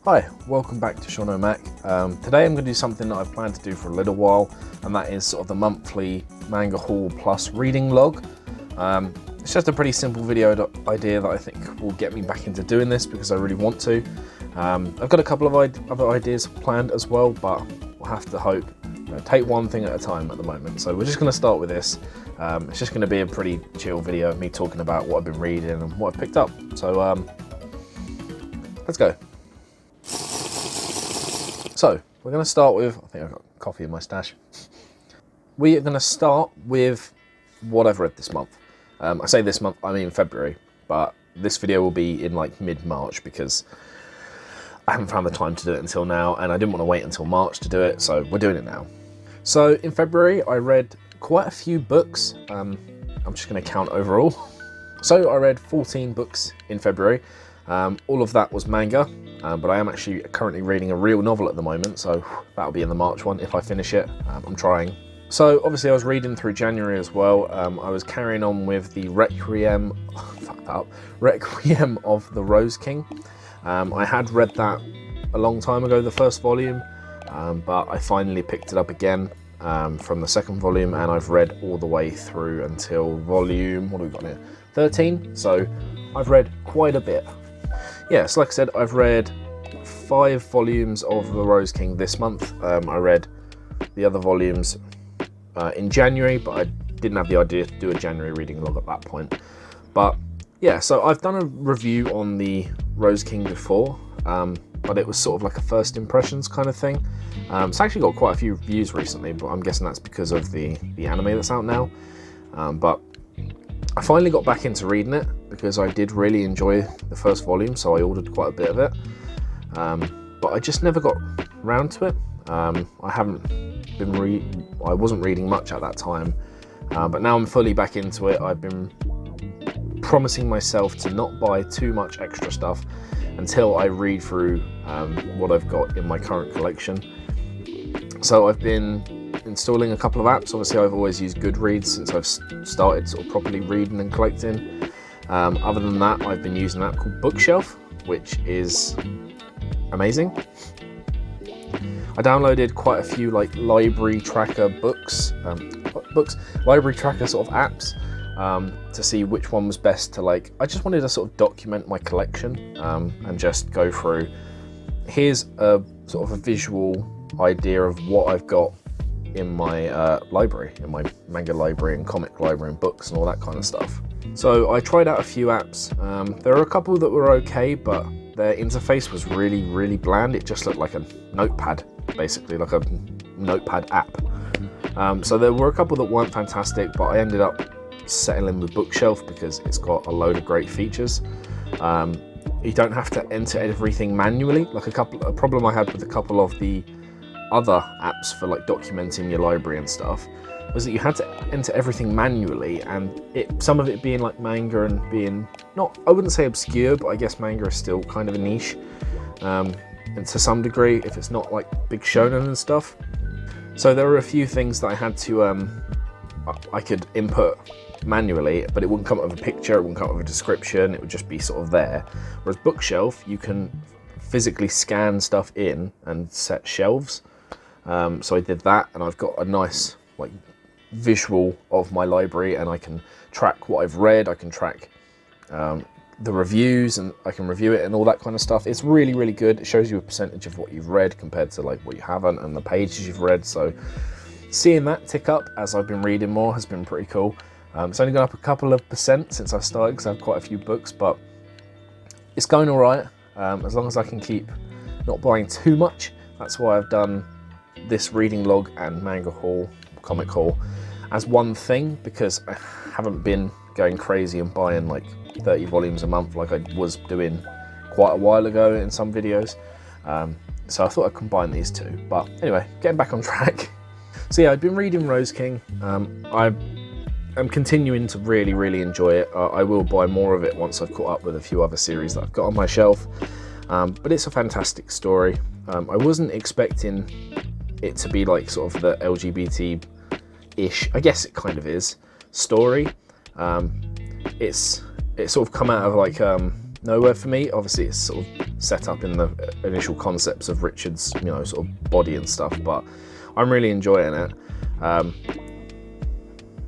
Hi, welcome back to Sean O'Mac. Today I'm going to do something that I've planned to do for a little while, and that is sort of the monthly Manga Haul Plus reading log. It's just a pretty simple video idea that I think will get me back into doing this because I really want to. I've got a couple of other ideas planned as well, but we'll have to hope. Take one thing at a time at the moment. So we're just going to start with this. It's just going to be a pretty chill video of me talking about what I've been reading and what I've picked up. So let's go. So we're going to start with, I think I've got coffee in my stash. We are going to start with what I've read this month. I say this month, I mean February, but this video will be in like mid-March because I haven't found the time to do it until now, and I didn't want to wait until March to do it, so we're doing it now. So in February, I read quite a few books. I'm just going to count overall. So I read 14 books in February. All of that was manga, but I am actually currently reading a real novel at the moment, so that'll be in the March one if I finish it. I'm trying. So obviously I was reading through January as well. I was carrying on with the Requiem of the Rose King. I had read that a long time ago, the first volume, but I finally picked it up again from the second volume, and I've read all the way through until volume, what have we got here? 13, so I've read quite a bit. Yeah, so like I said, I've read 5 volumes of The Rose King this month. I read the other volumes in January, but I didn't have the idea to do a January reading log at that point. But yeah, so I've done a review on The Rose King before, but it was sort of like a first impressions kind of thing. It's actually got quite a few views recently, but I'm guessing that's because of the anime that's out now. But I finally got back into reading it because I did really enjoy the first volume, so I ordered quite a bit of it. But I just never got round to it. I wasn't reading much at that time, but now I'm fully back into it. I've been promising myself to not buy too much extra stuff until I read through what I've got in my current collection. So I've been installing a couple of apps. Obviously I've always used Goodreads since I've started sort of properly reading and collecting. Other than that, I've been using an app called Bookshelf, which is amazing. I downloaded quite a few like library tracker library tracker sort of apps to see which one was best to like. I just wanted to sort of document my collection and just go through. Here's a sort of a visual idea of what I've got in my library, in my manga library and comic library and books and all that kind of stuff. So I tried out a few apps. There are a couple that were okay, but their interface was really, really bland. It just looked like a notepad, basically, like a notepad app. So there were a couple that weren't fantastic, but I ended up settling with Bookshelf because it's got a load of great features. You don't have to enter everything manually. Like a problem I had with a couple of the other apps for like documenting your library and stuff was that you had to enter everything manually, and some of it being like manga and being not, I wouldn't say obscure, but I guess manga is still kind of a niche, and to some degree if it's not like big shonen and stuff. So there were a few things that I had to I could input manually, but it wouldn't come up with a picture, it wouldn't come up with a description, it would just be sort of there. Whereas Bookshelf, you can physically scan stuff in and set shelves. So I did that, and I've got a nice like visual of my library, and I can track what I've read, I can track the reviews, and I can review it and all that kind of stuff. It's really, really good. It shows you a percentage of what you've read compared to like what you haven't and the pages you've read. So seeing that tick up as I've been reading more has been pretty cool. It's only gone up a couple of percent since I started because I have quite a few books, but it's going all right. As long as I can keep not buying too much. That's why I've done this reading log and manga haul, comic haul as one thing, because I haven't been going crazy and buying like 30 volumes a month like I was doing quite a while ago in some videos. So I thought I'd combine these two. But anyway, getting back on track. So yeah, I've been reading Rose King. I'm continuing to really, really enjoy it. I will buy more of it once I've caught up with a few other series that I've got on my shelf. But it's a fantastic story. I wasn't expecting it to be like sort of the LGBT-ish, I guess it kind of is, story. It's sort of come out of like nowhere for me. Obviously it's sort of set up in the initial concepts of Richard's, you know, sort of body and stuff. But I'm really enjoying it.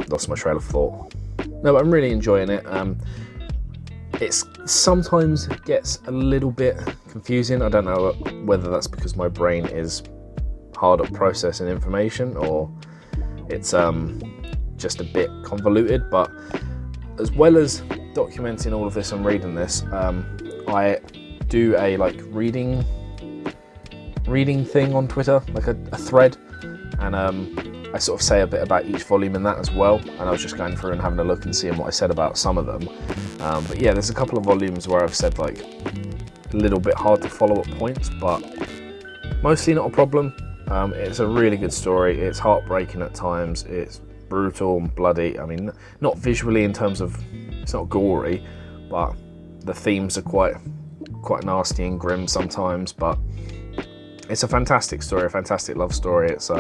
Lost my trail of thought. No, but I'm really enjoying it. It's sometimes gets a little bit confusing. I don't know whether that's because my brain is hard at processing information or it's just a bit convoluted. But as well as documenting all of this and reading this, I do a like reading thing on Twitter, like a thread, and I sort of say a bit about each volume in that as well. And I was just going through and having a look and seeing what I said about some of them. But yeah, there's a couple of volumes where I've said like a little bit hard to follow at points, but mostly not a problem. It's a really good story. It's heartbreaking at times. It's brutal and bloody. I mean, not visually in terms of, it's not gory, but the themes are quite nasty and grim sometimes. But it's a fantastic story, a fantastic love story. It's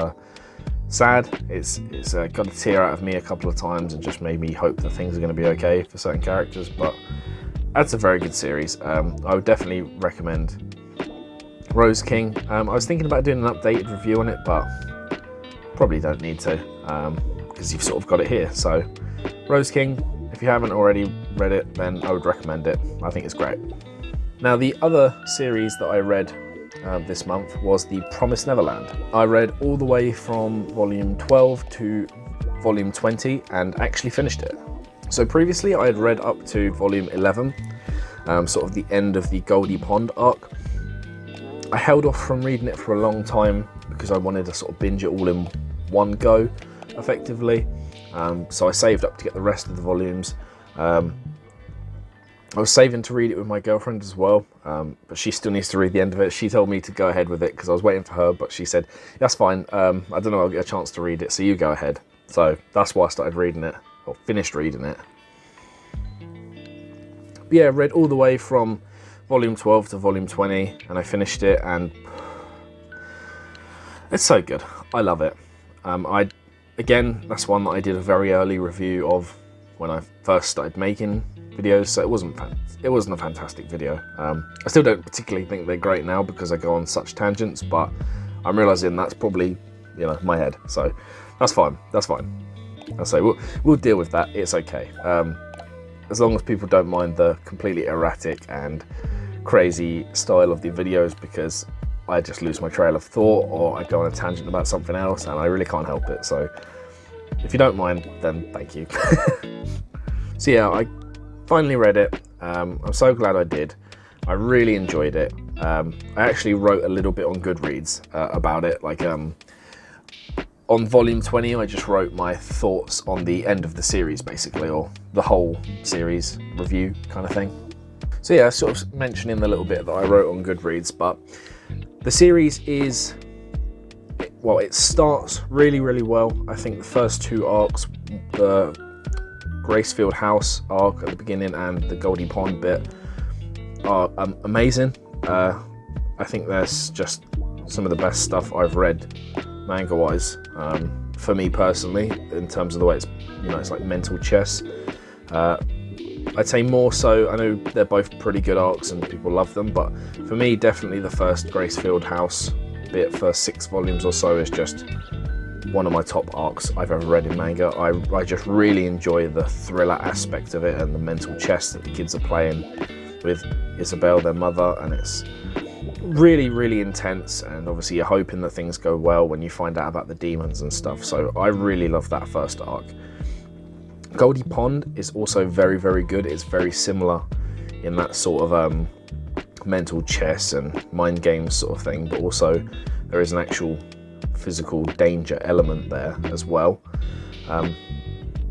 sad. It's got a tear out of me a couple of times and just made me hope that things are going to be okay for certain characters. But that's a very good series. I would definitely recommend Rose King. I was thinking about doing an updated review on it, but probably don't need to because you've sort of got it here. So Rose King, if you haven't already read it, then I would recommend it. I think it's great. Now, the other series that I read this month was The Promised Neverland. I read all the way from volume 12 to volume 20 and actually finished it. So previously I had read up to volume 11, sort of the end of the Goldie Pond arc. I held off from reading it for a long time because I wanted to sort of binge it all in one go, effectively. So I saved up to get the rest of the volumes. I was saving to read it with my girlfriend as well, but she still needs to read the end of it. She told me to go ahead with it because I was waiting for her, but she said, that's fine, I don't know, I'll get a chance to read it, so you go ahead. So that's why I started reading it, or finished reading it. But yeah, read all the way from volume 12 to volume 20, and I finished it, and it's so good. I love it. Again, that's one that I did a very early review of when I first started making videos, so it wasn't a fantastic video. I still don't particularly think they're great now because I go on such tangents, but I'm realizing that's probably, you know, my head, so that's fine. I'll say we'll deal with that. It's okay, as long as people don't mind the completely erratic and crazy style of the videos, because I just lose my trail of thought or I go on a tangent about something else and I really can't help it. So if you don't mind, then thank you. So yeah, I finally read it. I'm so glad I did. I really enjoyed it. I actually wrote a little bit on Goodreads about it. Like on volume 20, I just wrote my thoughts on the end of the series, basically, or the whole series review kind of thing. So yeah, sort of mentioning the little bit that I wrote on Goodreads, but the series is, well, it starts really, really well. I think the first two arcs, the Gracefield House arc at the beginning and the Goldie Pond bit, are amazing. I think there's just some of the best stuff I've read manga-wise, for me personally, in terms of the way it's, you know, it's like mental chess. I'd say more so, I know they're both pretty good arcs and people love them, but for me, definitely the first Gracefield House bit, first 6 volumes or so, is just one of my top arcs I've ever read in manga. I just really enjoy the thriller aspect of it and the mental chess that the kids are playing with Isabelle, their mother, and it's really, really intense, and obviously you're hoping that things go well when you find out about the demons and stuff. So I really love that first arc. Goldie Pond is also very, very good. It's very similar in that sort of mental chess and mind games sort of thing, but also there is an actual physical danger element there as well.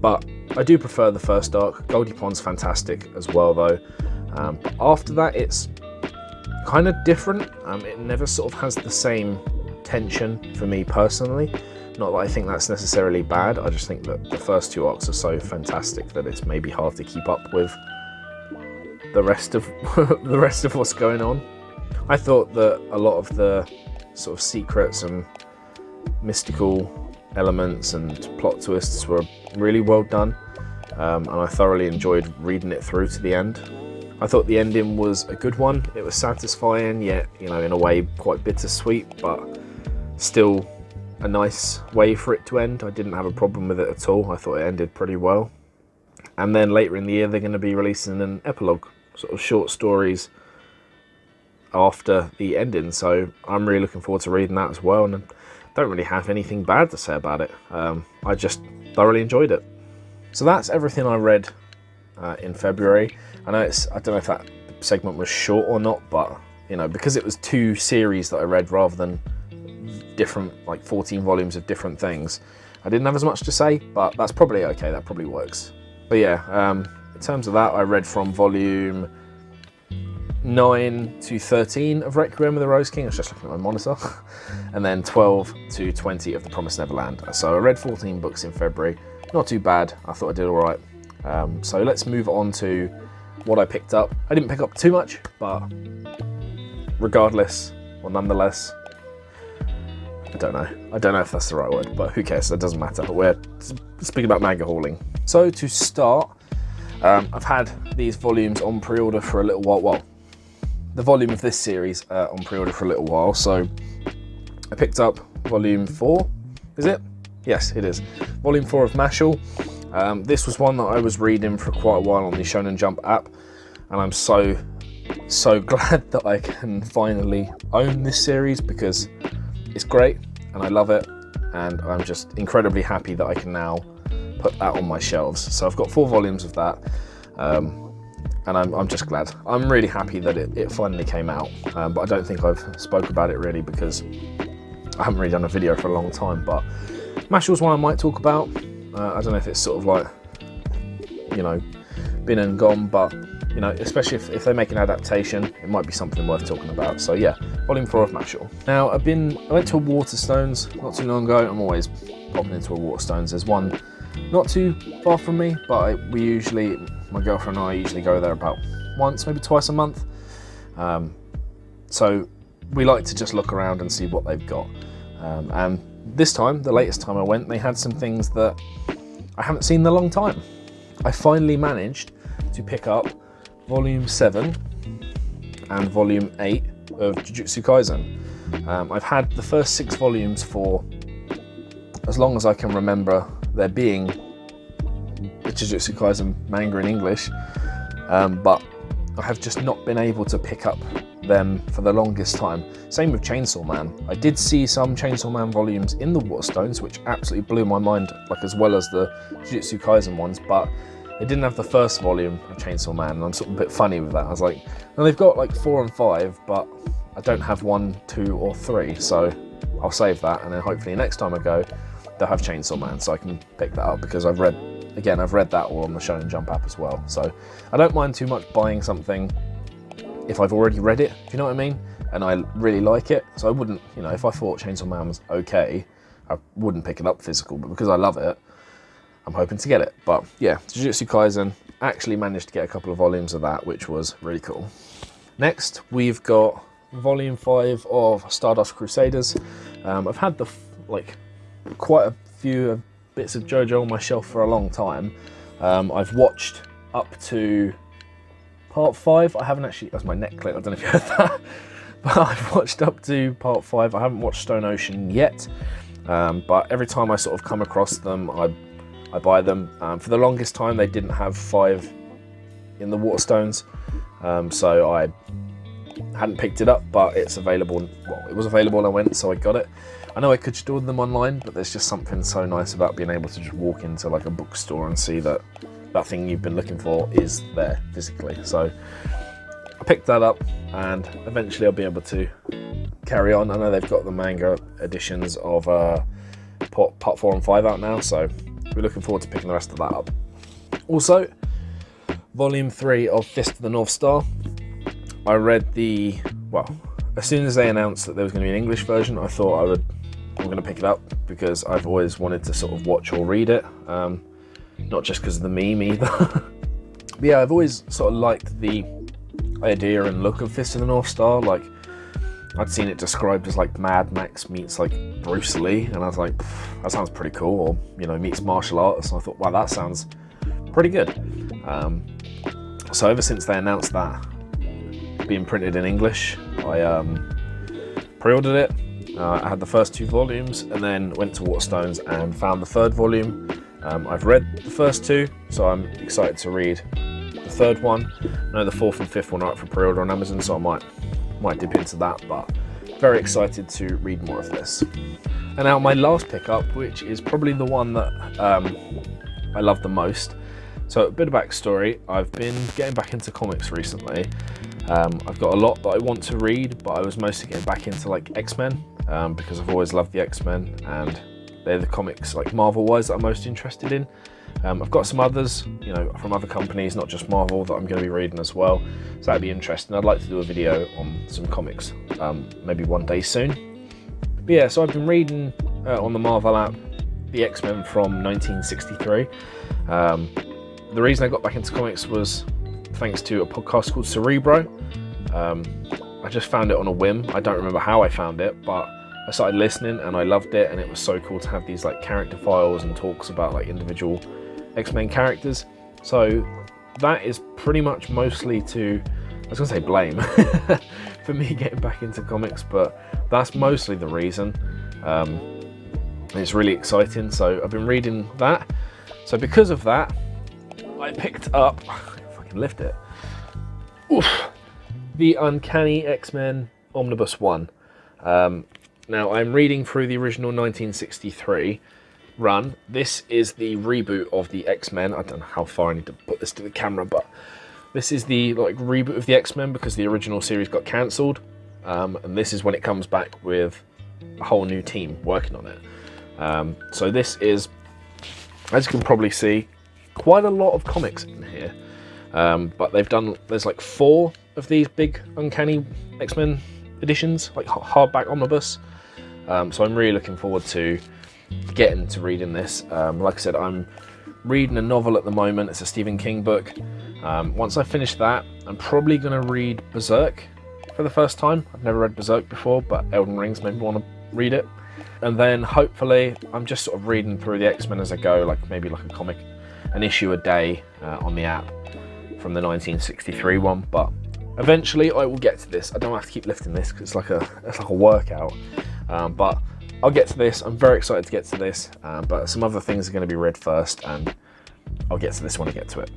But I do prefer the first arc. Goldie Pond's fantastic as well though. But after that, it's kind of different. It never sort of has the same tension for me personally. Not that I think that's necessarily bad, I just think that the first 2 arcs are so fantastic that it's maybe hard to keep up with the rest of the rest of what's going on. I thought that a lot of the sort of secrets and mystical elements and plot twists were really well done, and I thoroughly enjoyed reading it through to the end. I thought the ending was a good one. It was satisfying, yet, you know, in a way quite bittersweet, but still a nice way for it to end. I didn't have a problem with it at all. I thought it ended pretty well. And then later in the year, they're going to be releasing an epilogue, sort of short stories after the ending. So I'm really looking forward to reading that as well. And I don't really have anything bad to say about it. I just thoroughly enjoyed it. So that's everything I read in February. I don't know if that segment was short or not, but you know, because it was 2 series that I read rather than different, like 14 volumes of different things, I didn't have as much to say, but that's probably okay. That probably works. But yeah, in terms of that, I read from volume 9 to 13 of Requiem of the Rose King. I was just looking at my monitor. And then 12 to 20 of The Promised Neverland. So I read 14 books in February. Not too bad. I thought I did all right. So let's move on to what I picked up. I didn't pick up too much, but regardless, or nonetheless, I don't know if that's the right word, but who cares? It doesn't matter. We're speaking about manga hauling. So to start, I've had these volumes on pre-order for a little while. Well, the volume of this series on pre-order for a little while. So I picked up volume 4. Is it? Yes, it is. Volume 4 of Mashle. This was one that I was reading for quite a while on the Shonen Jump app, and I'm so glad that I can finally own this series because it's great and I love it, and I'm just incredibly happy that I can now put that on my shelves. So I've got 4 volumes of that, and I'm just glad. I'm really happy that it finally came out, but I don't think I've spoke about it really because I haven't really done a video for a long time. But Mashle's one I might talk about. I don't know if it's sort of like, you know, been and gone, but you know, especially if they make an adaptation, it might be something worth talking about. So yeah, volume 4 of Mashle. Now I went to a Waterstones not too long ago. I'm always popping into a Waterstones. There's one not too far from me, but my girlfriend and I usually go there about once, maybe twice a month. So we like to just look around and see what they've got. And this time, the latest time I went, they had some things that I haven't seen in a long time. I finally managed to pick up volume 7 and volume 8 of Jujutsu Kaisen. I've had the first 6 volumes for as long as I can remember there being the Jujutsu Kaisen manga in English, but I have just not been able to pick up them for the longest time. Same with Chainsaw Man. I did see some Chainsaw Man volumes in the Waterstones, which absolutely blew my mind, like as well as the Jujutsu Kaisen ones, but they didn't have the first volume of Chainsaw Man, and I'm sort of a bit funny with that. I was like, well, they've got like 4 and 5, but I don't have 1, 2, or 3, so I'll save that, and then hopefully next time I go, they'll have Chainsaw Man, so I can pick that up, because I've read that all on the Shonen Jump app as well. So I don't mind too much buying something if I've already read it, if you know what I mean, and I really like it. So I wouldn't, you know, if I thought Chainsaw Man was okay, I wouldn't pick it up physical, but because I love it, I'm hoping to get it. But yeah, Jujutsu Kaisen, actually managed to get a couple of volumes of that, which was really cool. Next, we've got volume 5 of Stardust Crusaders. I've had quite a few bits of JoJo on my shelf for a long time. I've watched up to part 5. I haven't actually, that's my neck clip, I don't know if you heard that, but I've watched up to part 5. I haven't watched Stone Ocean yet, but every time I sort of come across them, I buy them. For the longest time, they didn't have 5 in the Waterstones, so I hadn't picked it up, but it's available. Well, it was available, I went, so I got it. I know I could store them online, but there's just something so nice about being able to just walk into like a bookstore and see that that thing you've been looking for is there physically. So I picked that up, and eventually I'll be able to carry on. I know they've got the manga editions of part 4 and 5 out now, so we're looking forward to picking the rest of that up. Also, volume 3 of Fist of the North Star. I read as soon as they announced that there was going to be an English version, I thought I'm going to pick it up, because I've always wanted to sort of watch or read it, not just because of the meme either. But yeah, I've always sort of liked the idea and look of Fist of the North Star. Like, I'd seen it described as like Mad Max meets like Bruce Lee, and I was like, that sounds pretty cool, or, you know, meets martial arts, and I thought, wow, that sounds pretty good. So ever since they announced that being printed in English, I pre-ordered it. I had the first 2 volumes and then went to Waterstones and found the 3rd volume. I've read the first 2, so I'm excited to read the 3rd one. I know the 4th and 5th one are up for pre-order on Amazon, so I might dip into that, but very excited to read more of this. And now my last pickup, which is probably the one that I love the most. So a bit of backstory, I've been getting back into comics recently. I've got a lot that I want to read, but I was mostly getting back into like X-Men, because I've always loved the X-Men, and they're the comics like Marvel-wise that I'm most interested in. I've got some others, you know, from other companies, not just Marvel, that I'm going to be reading as well. So that'd be interesting. I'd like to do a video on some comics, maybe one day soon. But yeah, so I've been reading on the Marvel app the X-Men from 1963. The reason I got back into comics was thanks to a podcast called Cerebro. I just found it on a whim. I don't remember how I found it, but I started listening and I loved it, and it was so cool to have these like character files and talks about like individual X-Men characters. So that is pretty much mostly to, I was gonna say blame, for me getting back into comics, but that's mostly the reason. It's really exciting, so I've been reading that. So because of that, I picked up, if I can lift it, the Uncanny X-Men Omnibus 1. Now I'm reading through the original 1963 run. This is the reboot of the X-Men. I don't know how far I need to put this to the camera, but this is the like reboot of the X-Men because the original series got cancelled, and this is when it comes back with a whole new team working on it. So this is, as you can probably see, quite a lot of comics in here, but there's like 4 of these big Uncanny X-Men editions, like hardback omnibus. So I'm really looking forward to getting to reading this. Like I said, I'm reading a novel at the moment. It's a Stephen King book. Once I finish that, I'm probably going to read Berserk for the first time. I've never read Berserk before, but Elden Ring's made me want to read it. And then hopefully I'm just sort of reading through the X-Men as I go, like maybe like a comic, an issue a day on the app from the 1963 one. But eventually I will get to this. I don't have to keep lifting this because it's like a workout. But I'll get to this. I'm very excited to get to this. But some other things are going to be read first, and I'll get to this when I get to it.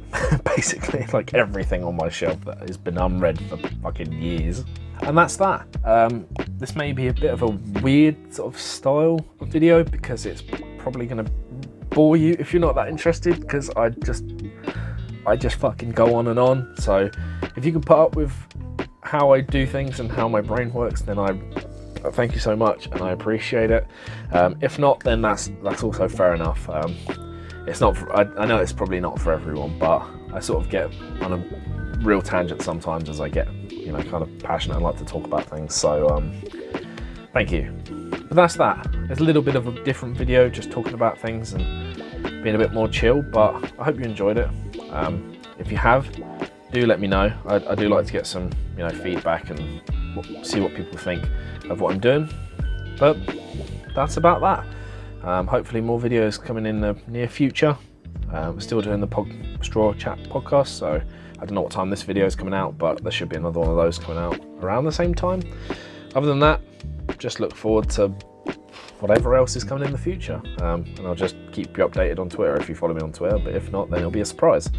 Basically, like everything on my shelf that has been unread for fucking years. And that's that. This may be a bit of a weird sort of style of video because it's probably going to bore you if you're not that interested, because I just fucking go on and on. So if you can put up with how I do things and how my brain works, then I thank you so much and I appreciate it. If not, then that's also fair enough. It's not for, I know it's probably not for everyone, but I sort of get on a real tangent sometimes as I get, you know, kind of passionate and like to talk about things. So thank you. But that's that. It's a little bit of a different video, just talking about things and being a bit more chill, but I hope you enjoyed it. If you have, do let me know. I do like to get some, you know, feedback and see what people think of what I'm doing. But that's about that. Hopefully more videos coming in the near future. We're still doing the Straw Chat podcast, so I don't know what time this video is coming out, but there should be another one of those coming out around the same time. Other than that, just look forward to whatever else is coming in the future, and I'll just keep you updated on Twitter if you follow me on Twitter, but if not, then it'll be a surprise.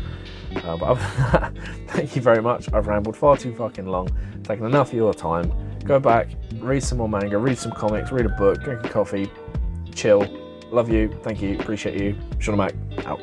But other than that, thank you very much. I've rambled far too fucking long, taken enough of your time. Go back, read some more manga, read some comics, read a book, drink a coffee, chill. Love you, thank you, appreciate you. Sean Mac, out.